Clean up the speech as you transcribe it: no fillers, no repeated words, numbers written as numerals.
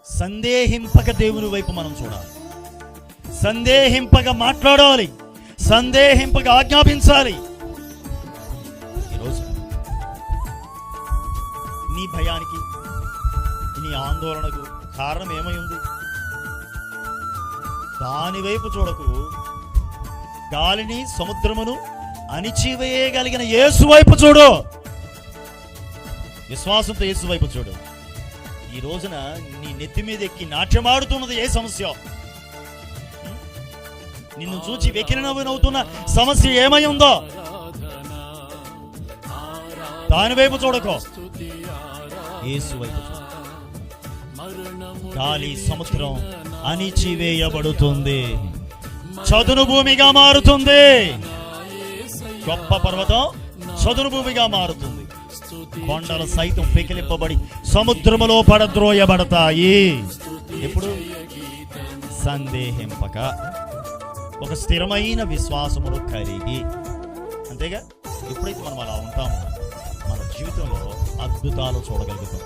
సందేహింపక దేవుని వైపు మనం చూడాలి, సందేహింపక మాట్లాడాలి, సందేహింపక ఆజ్ఞాపించాలి. ఈరోజు నీ భయానికి, నీ ఆందోళనకు కారణం ఏమై ఉంది? దాని వైపు చూడకు. గాలిని సముద్రమును అణిచివేయగలిగిన యేసు వైపు చూడు. విశ్వాసంతో యేసు వైపు చూడు. ఈ రోజున నీ నెత్తి మీద ఎక్కి నాట్యమాడుతున్నది ఏ సమస్య? నిన్ను చూచి వెకిలినవుతున్న సమస్య ఏమై ఉందో దాని వైపు చూడకో, యేసు వైపు చూడు. గాలి సముద్రం అణిచివేయబడుతుంది, చదును భూమిగా మారుతుంది. గొప్ప పర్వతం చదును భూమిగా మారుతుంది. కొండలు సైతం పెకిలింపబడి సముద్రములో పడద్రోయబడతాయి. ఎప్పుడు? సందేహింపక, ఒక స్థిరమైన విశ్వాసమును కలిగి. అంతేగా? ఎప్పుడైతే మనం అలా ఉంటామో మన జీవితంలో అద్భుతాలు చూడగలుగుతాం.